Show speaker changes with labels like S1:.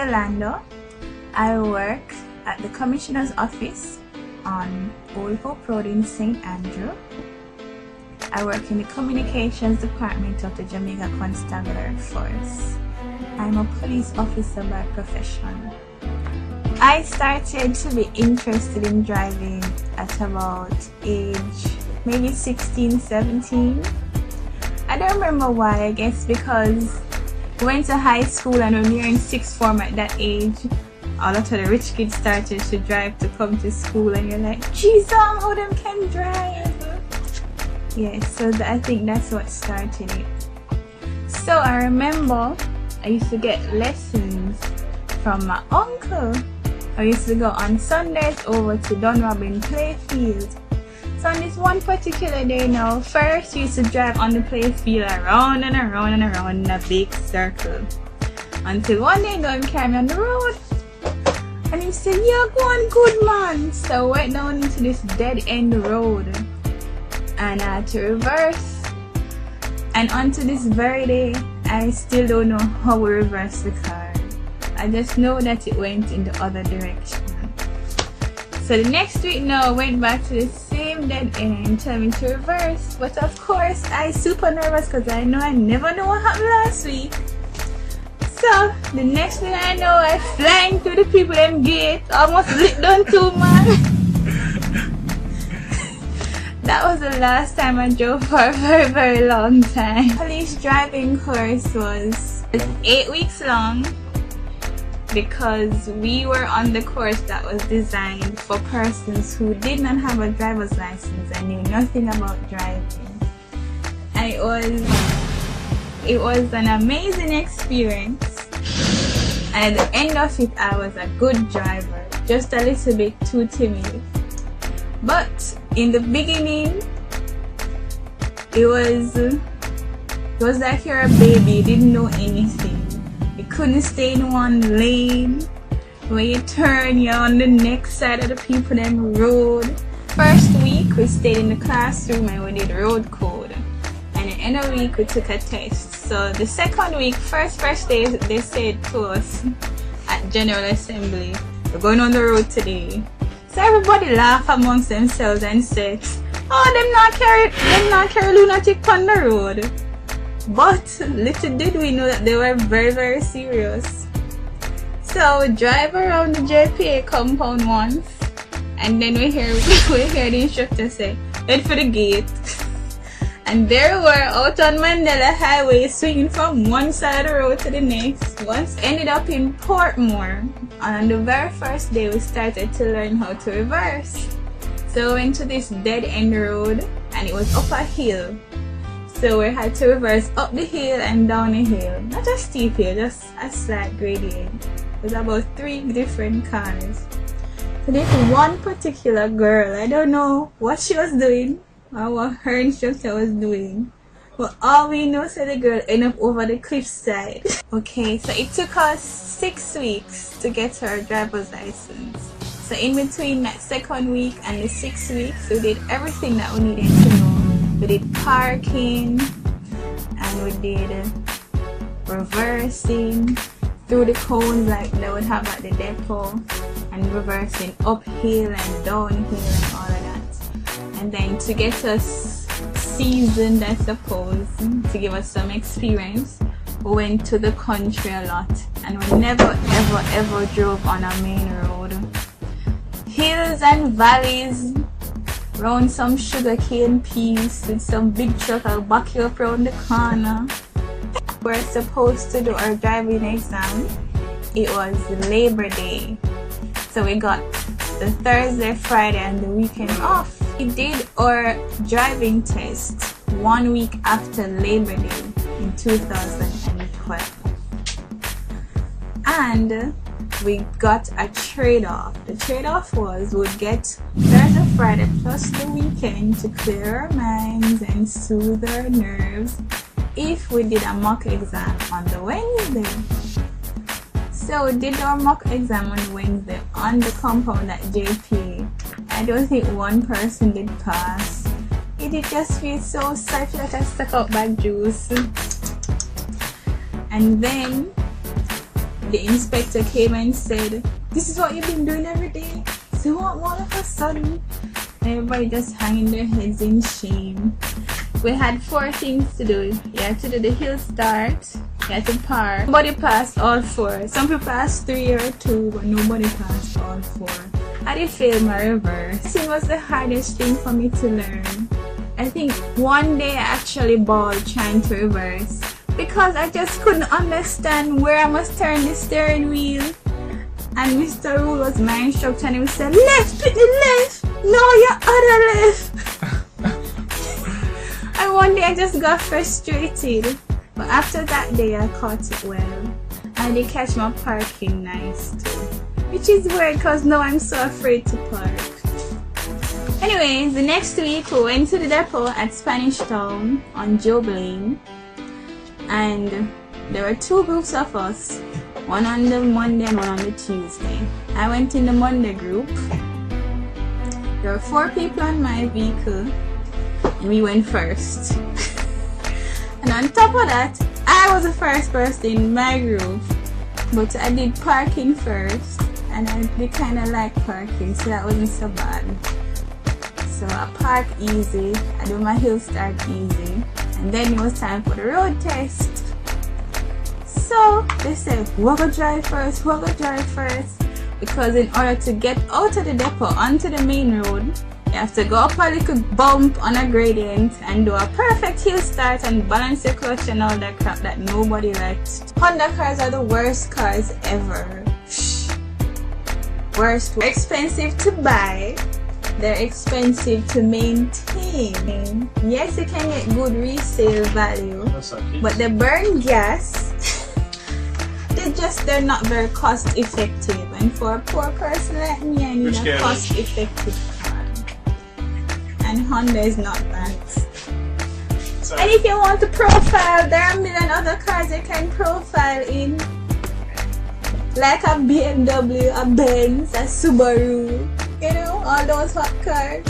S1: Youlanda. I work at the Commissioner's Office on Old Hope Road in St. Andrew. I work in the Communications Department of the Jamaica Constabulary Force. I'm a police officer by profession. I started to be interested in driving at about age maybe 16, 17. I don't remember why. I guess because we went to high school and when we were in sixth form at that age, a lot of the rich kids started to drive to come to school and you're like, geez, how them can drive? Yeah, so I think that's what started it. So I remember I used to get lessons from my uncle. I used to go on Sundays over to Dunrobin Playfield. So on this one particular day now, first we used to drive on the playfield around and around and around in a big circle. Until one day God carried me on the road. And he said, yeah, go on good man. So I went down into this dead end road. And I had to reverse. And unto this very day, I still don't know how we reversed the car. I just know that it went in the other direction. So the next week now, I went back to the same dead end and told me to reverse. But of course, I super nervous because I know I never know what happened last week. So the next thing I know, I flying through the people them gate, almost lit down too, man. That was the last time I drove for a very, very long time. Police driving course was 8 weeks long because we were on the course that was designed for persons who did not have a driver's license and knew nothing about driving. And it was an amazing experience. And at the end of it, I was a good driver, just a little bit too timid. But in the beginning, it was like you're a baby, you didn't know anything. You couldn't stay in one lane. When you turn, you're on the next side of the people them road. First week, we stayed in the classroom and we did road code. And the end of the week, we took a test. So the second week, first day, they said to us at General Assembly, we're going on the road today. So everybody laugh amongst themselves and say, oh, them not carry lunatic on the road. But little did we know that they were very, very serious. So we drive around the JPA compound once, and then we hear the instructor say, head for the gate. And there we were out on Mandela Highway, swinging from one side of the road to the next. Once ended up in Portmore. And on the very first day, we started to learn how to reverse. So we went to this dead end road, and it was up a hill. So we had to reverse up the hill and down the hill. Not a steep hill, just a slight gradient. It was about 3 different cars. So this one particular girl, I don't know what she was doing or what her instructor was doing. But all we know is that the girl ended up over the cliffside. Okay, so it took us 6 weeks to get her driver's license. So in between that second week and the 6 weeks, we did everything that we needed to know. We did parking, and we did reversing through the cones like they would have at the depot, and reversing uphill and downhill and all of that. And then to get us seasoned, I suppose, to give us some experience, we went to the country a lot, and we never ever drove on a main road. Hills and valleys, round some sugarcane piece with some big truck I'll back you up around the corner. We're supposed to do our driving exam. It was Labor Day, so we got the Thursday, Friday and the weekend off. We did our driving test 1 week after Labor Day in 2012, and we got a trade-off. The trade-off was we'd get Thursday, Friday plus the weekend to clear our minds and soothe our nerves if we did a mock exam on the Wednesday. So we did our mock exam on Wednesday on the compound at JP. I don't think one person did pass. It did just feel so sad that I stuck out back juice. And then the inspector came and said, "This is what you've been doing every day. So what all of a sudden?" Everybody just hanging their heads in shame. We had 4 things to do. You had to do the hill start, you had to park. Nobody passed all 4. Some people passed 3 or 2, but nobody passed all 4. I did fail my reverse. This was the hardest thing for me to learn. I think one day I actually bawled trying to reverse because I just couldn't understand where I must turn the steering wheel. And Mr. Rule was my instructor and he would say, "Left, pick the left, no, your other left." And one day I just got frustrated. But after that day I caught it well. And they catch my parking nice too. Which is weird because now I'm so afraid to park. Anyways, the next week we went to the depot at Spanish Town on Job Lane. And there were 2 groups of us. One on the Monday and one on the Tuesday. I went in the Monday group. There were 4 people on my vehicle and we went first. And on top of that, I was the first person in my group, but I did parking first and I did kind of like parking, so that wasn't so bad. So I park easy, I do my hill start easy, and then it was time for the road test. So they said, "We're gonna drive first, we're gonna drive first." Because in order to get out of the depot onto the main road, you have to go up a little bump on a gradient and do a perfect hill start and balance your clutch and all that crap that nobody likes. Honda cars are the worst cars ever. Worst. Expensive to buy, they're expensive to maintain. Yes, you can get good resale value, but they burn gas. They're not very cost effective, and for a poor person like me, I need a cost effective car. And Honda is not that. And if you want to profile, there are a million other cars you can profile in, like a BMW, a Benz, a Subaru, you know, all those hot cars.